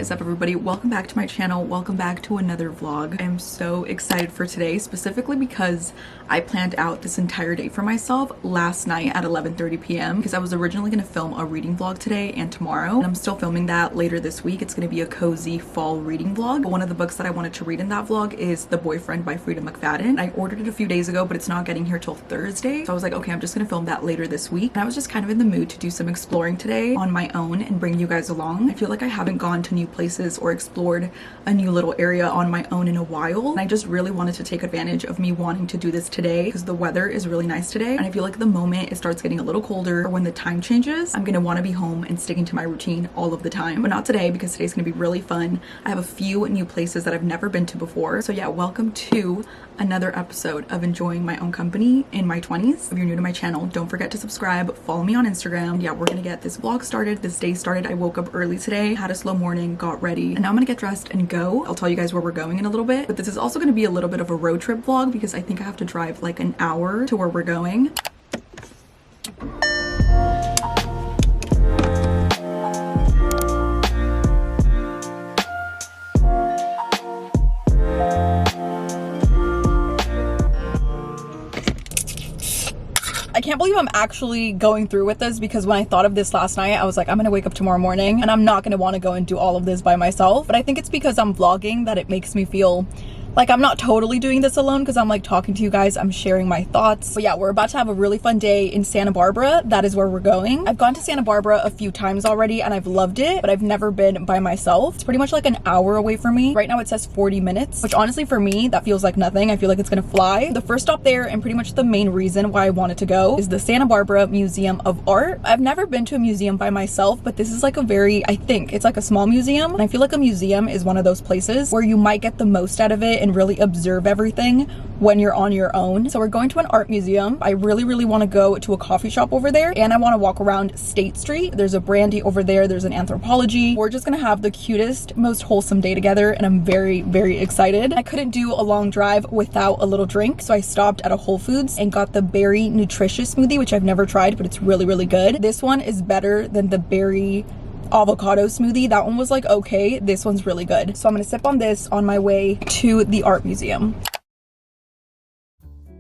is up, everybody? Welcome back to my channel. Welcome back to another vlog. I'm so excited for today, specifically because I planned out this entire day for myself last night at 11:30 p.m. because I was originally going to film a reading vlog today and tomorrow, and I'm still filming that later this week. It's going to be a cozy fall reading vlog. But one of the books that I wanted to read in that vlog is The Boyfriend by Frida McFadden. I ordered it a few days ago, but it's not getting here till Thursday. So I was like, okay, I'm just going to film that later this week. And I was just kind of in the mood to do some exploring today on my own and bring you guys along. I feel like I haven't gone to new places or explored a new little area on my own in a while, and I just really wanted to take advantage of me wanting to do this today because the weather is really nice today, and I feel like the moment it starts getting a little colder or when the time changes, I'm gonna want to be home and sticking to my routine all of the time. But not today, because today's gonna be really fun. I have a few new places that I've never been to before. So yeah, welcome to another episode of enjoying my own company in my 20s. If you're new to my channel, don't forget to subscribe, follow me on Instagram. Yeah, we're gonna get this vlog started, this day started. I woke up early today, had a slow morning, got ready, and now I'm gonna get dressed and go. I'll tell you guys where we're going in a little bit, but this is also gonna be a little bit of a road trip vlog because I think I have to drive like an hour to where we're going. I can't believe I'm actually going through with this, because when I thought of this last night, I was like, I'm gonna wake up tomorrow morning and I'm not gonna want to go and do all of this by myself. But I think it's because I'm vlogging that it makes me feel like I'm not totally doing this alone, because I'm like talking to you guys, I'm sharing my thoughts. But yeah, we're about to have a really fun day in Santa Barbara. That is where we're going. I've gone to Santa Barbara a few times already and I've loved it, but I've never been by myself. It's pretty much like an hour away from me. Right now it says 40 minutes, which honestly for me, that feels like nothing. I feel like it's gonna fly. The first stop there, and pretty much the main reason why I wanted to go, is the Santa Barbara Museum of Art. I've never been to a museum by myself, but this is like a very, I think it's like a small museum. And I feel like a museum is one of those places where you might get the most out of it and really observe everything when you're on your own. So we're going to an art museum. I really want to go to a coffee shop over there, and I want to walk around State Street. There's a brandy over there, there's an Anthropology. We're just gonna have the cutest, most wholesome day together, and I'm very excited. I couldn't do a long drive without a little drink, so I stopped at a Whole Foods and got the berry nutritious smoothie, which I've never tried, but it's really good. This one is better than the berry avocado smoothie. That one was like okay, this one's really good. So I'm gonna sip on this on my way to the art museum.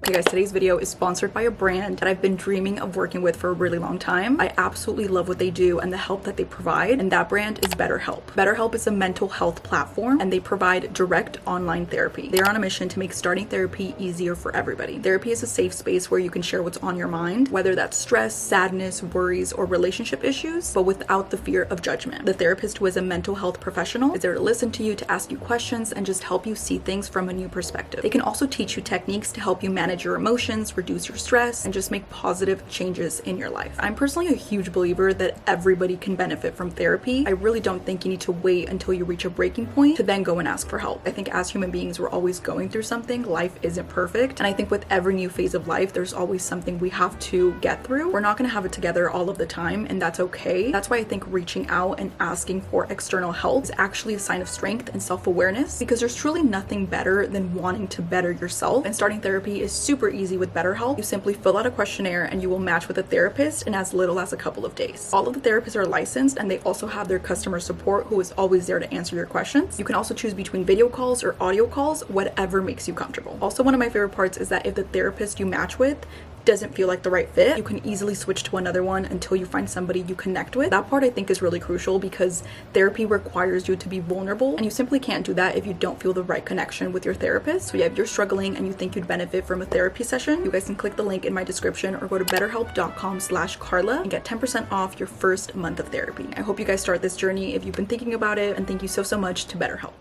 Okay guys, today's video is sponsored by a brand that I've been dreaming of working with for a really long time. I absolutely love what they do and the help that they provide, and that brand is BetterHelp. BetterHelp is a mental health platform, and they provide direct online therapy. They're on a mission to make starting therapy easier for everybody. Therapy is a safe space where you can share what's on your mind, whether that's stress, sadness, worries, or relationship issues, but without the fear of judgment. The therapist, who is a mental health professional, is there to listen to you, to ask you questions, and just help you see things from a new perspective. They can also teach you techniques to help you manage your emotions, reduce your stress, and just make positive changes in your life. I'm personally a huge believer that everybody can benefit from therapy. I really don't think you need to wait until you reach a breaking point to then go and ask for help. I think as human beings, we're always going through something. Life isn't perfect, and I think with every new phase of life, there's always something we have to get through. We're not going to have it together all of the time, and that's okay. That's why I think reaching out and asking for external help is actually a sign of strength and self-awareness, because there's truly nothing better than wanting to better yourself. And starting therapy is super easy with BetterHelp. You simply fill out a questionnaire and you will match with a therapist in as little as a couple of days. All of the therapists are licensed, and they also have their customer support who is always there to answer your questions. You can also choose between video calls or audio calls, whatever makes you comfortable. Also, one of my favorite parts is that if the therapist you match with doesn't feel like the right fit, you can easily switch to another one until you find somebody you connect with. That part I think is really crucial, because therapy requires you to be vulnerable, and you simply can't do that if you don't feel the right connection with your therapist. So yeah, if you're struggling and you think you'd benefit from a therapy session, you guys can click the link in my description or go to betterhelp.com/Karla and get 10% off your first month of therapy. I hope you guys start this journey if you've been thinking about it, and thank you so much to BetterHelp.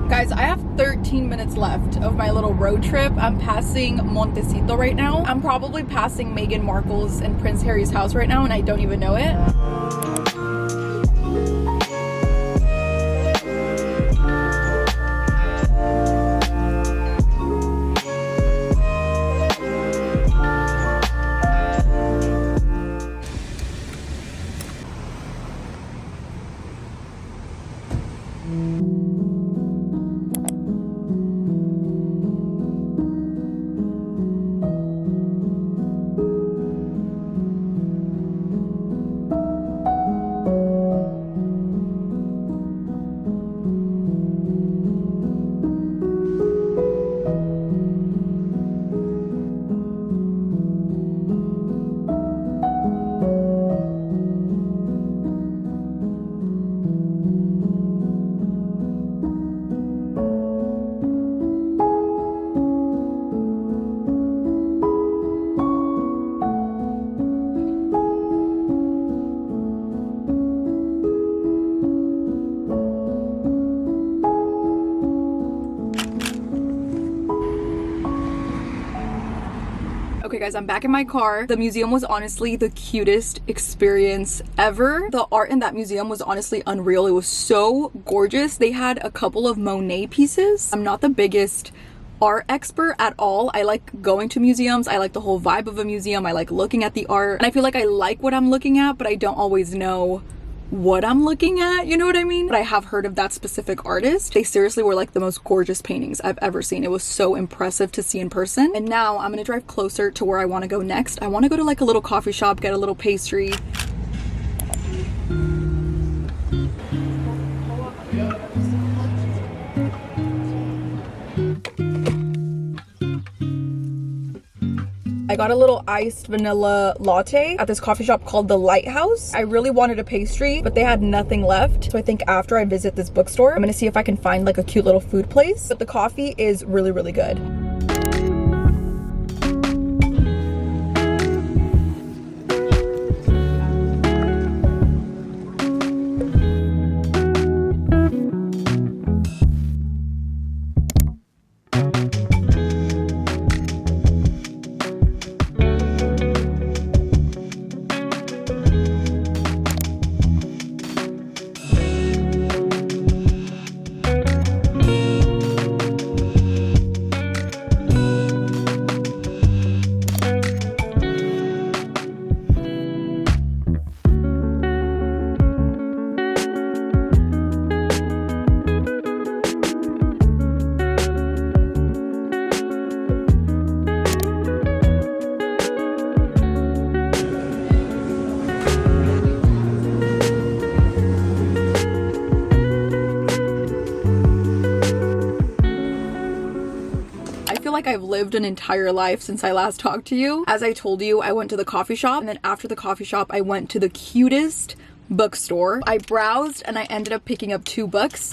Guys, I have 13 minutes left of my little road trip. I'm passing Montecito right now. I'm probably passing Meghan Markle's and Prince Harry's house right now, and I don't even know it. guys, I'm back in my car. The museum was honestly the cutest experience ever. The art in that museum was honestly unreal. It was so gorgeous. They had a couple of Monet pieces. I'm not the biggest art expert at all. I like going to museums. I like the whole vibe of a museum. I like looking at the art. And I feel like I like what I'm looking at, but I don't always know what I'm looking at, you know what I mean? But I have heard of that specific artist. They seriously were like the most gorgeous paintings I've ever seen. It was so impressive to see in person. And now I'm gonna drive closer to where I want to go next. I want to go to like a little coffee shop, get a little pastry. I got a little iced vanilla latte at this coffee shop called The Lighthouse. I really wanted a pastry, but they had nothing left. So I think after I visit this bookstore, I'm gonna see if I can find like a cute little food place. But the coffee is really, really good. Like I've lived an entire life since I last talked to you. As I told you, I went to the coffee shop, and then after the coffee shop I went to the cutest bookstore. I browsed and I ended up picking up 2 books.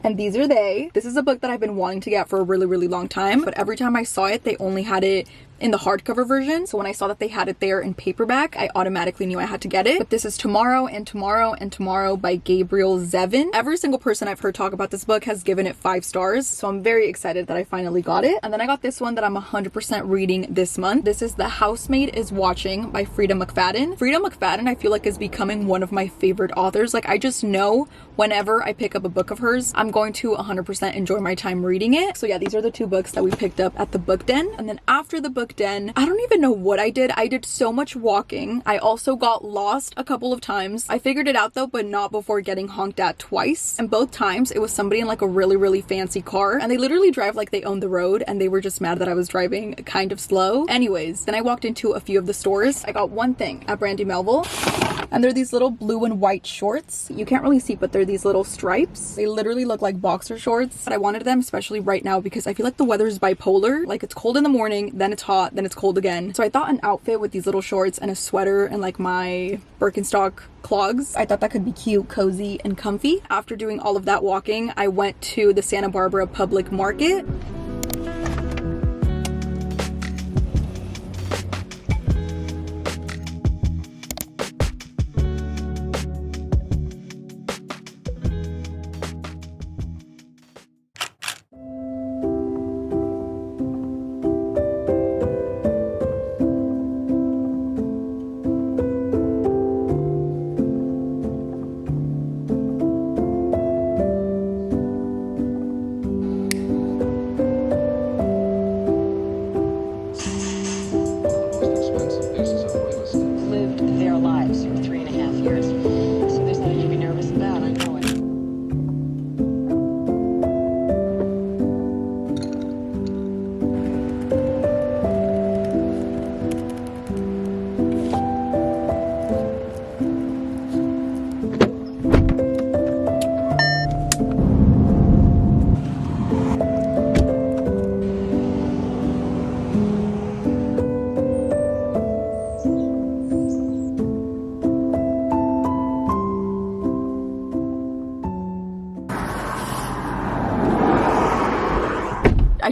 And these are they. This is a book that I've been wanting to get for a really, really long time, but every time I saw it, they only had it in the hardcover version. So when I saw that they had it there in paperback, I automatically knew I had to get it. But this is Tomorrow and Tomorrow and Tomorrow by Gabriel Zevin. Every single person I've heard talk about this book has given it 5 stars. So I'm very excited that I finally got it. And then I got this one that I'm 100% reading this month. This is The Housemaid is Watching by Frida McFadden. Frida McFadden, I feel like, is becoming one of my favorite authors. Like, I just know whenever I pick up a book of hers, I'm going to 100% enjoy my time reading it. So yeah, these are the 2 books that we picked up at the book den. And then after the book den, I don't even know what I did. I did so much walking. I also got lost a couple of times. I figured it out though, but not before getting honked at twice. And both times it was somebody in like a really, really fancy car, and they literally drive like they own the road, and they were just mad that I was driving kind of slow. Anyways, then I walked into a few of the stores. I got one thing at Brandy Melville, and they're these little blue and white shorts. You can't really see, but they're these little stripes. They literally look like boxer shorts, but I wanted them especially right now because I feel like the weather is bipolar. Like, it's cold in the morning, then it's hot, then it's cold again. So I thought an outfit with these little shorts and a sweater and like my Birkenstock clogs, I thought that could be cute, cozy, and comfy. After doing all of that walking, I went to the Santa Barbara Public Market.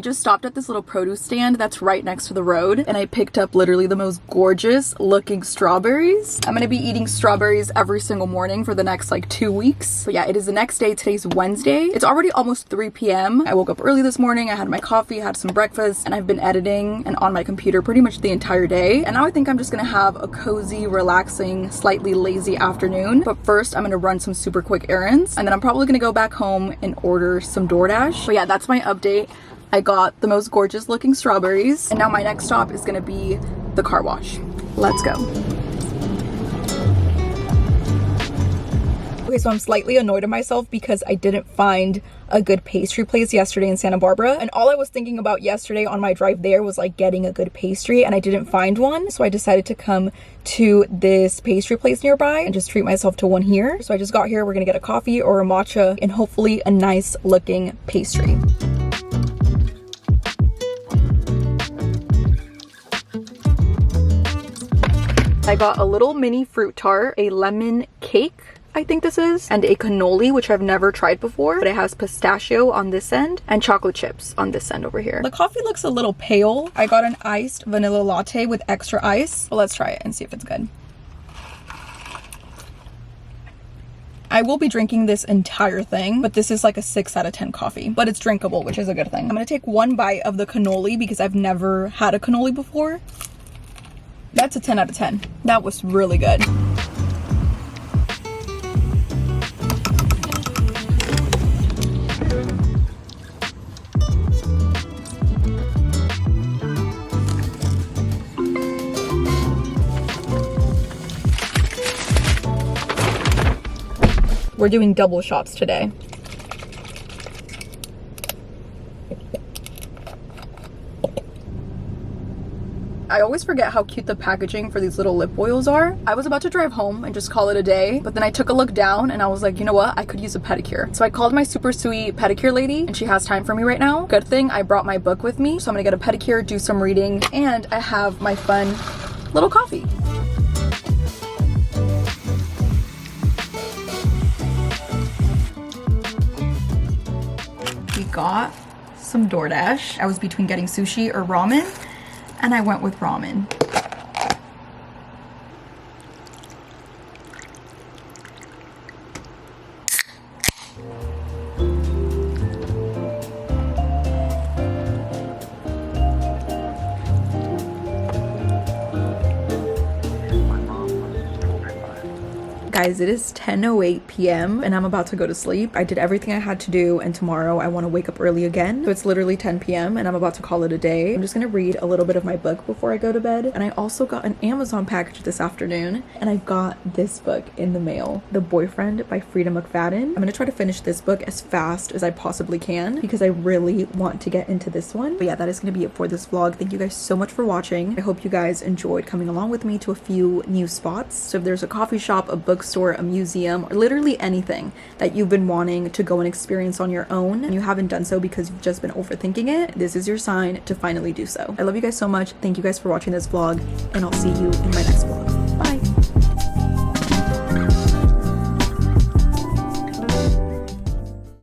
just stopped at this little produce stand that's right next to the road, and I picked up literally the most gorgeous looking strawberries. I'm gonna be eating strawberries every single morning for the next like 2 weeks. But yeah, it is the next day. Today's Wednesday. It's already almost 3 p.m. I woke up early this morning. I had my coffee, had some breakfast, and I've been editing and on my computer pretty much the entire day. And now I think I'm just gonna have a cozy, relaxing, slightly lazy afternoon. But first, I'm gonna run some super quick errands, and then I'm probably gonna go back home and order some DoorDash. But yeah, that's my update. I got the most gorgeous looking strawberries, and now my next stop is gonna be the car wash. Let's go. Okay, so I'm slightly annoyed at myself because I didn't find a good pastry place yesterday in Santa Barbara, and all I was thinking about yesterday on my drive there was like getting a good pastry, and I didn't find one. So I decided to come to this pastry place nearby and just treat myself to one here. So I just got here. We're gonna get a coffee or a matcha and hopefully a nice looking pastry. I got a little mini fruit tart, a lemon cake, I think this is, and a cannoli, which I've never tried before, but it has pistachio on this end and chocolate chips on this end over here. The coffee looks a little pale. I got an iced vanilla latte with extra ice. Well, let's try it and see if it's good. I will be drinking this entire thing, but this is like a 6 out of 10 coffee, but it's drinkable, which is a good thing. I'm gonna take one bite of the cannoli because I've never had a cannoli before. That's a 10 out of 10. That was really good. We're doing double shots today. I always forget how cute the packaging for these little lip oils are. I was about to drive home and just call it a day, but then I took a look down and I was like, you know what? I could use a pedicure. So I called my super sweet pedicure lady and she has time for me right now. Good thing I brought my book with me. So I'm gonna get a pedicure, do some reading, and I have my fun little coffee. We got some DoorDash. I was between getting sushi or ramen, and I went with ramen. Guys, it is 10:08 p.m. and I'm about to go to sleep. I did everything I had to do, and tomorrow I want to wake up early again. So it's literally 10 p.m. and I'm about to call it a day. I'm just gonna read a little bit of my book before I go to bed. And I also got an Amazon package this afternoon, and I got this book in the mail, The Boyfriend by Frida McFadden. I'm gonna try to finish this book as fast as I possibly can because I really want to get into this one. But yeah, that is gonna be it for this vlog. Thank you guys so much for watching. I hope you guys enjoyed coming along with me to a few new spots. So if there's a coffee shop, a bookstore, a museum, or literally anything that you've been wanting to go and experience on your own and you haven't done so because you've just been overthinking it, this is your sign to finally do so. I love you guys so much. Thank you guys for watching this vlog, and I'll see you in my next vlog.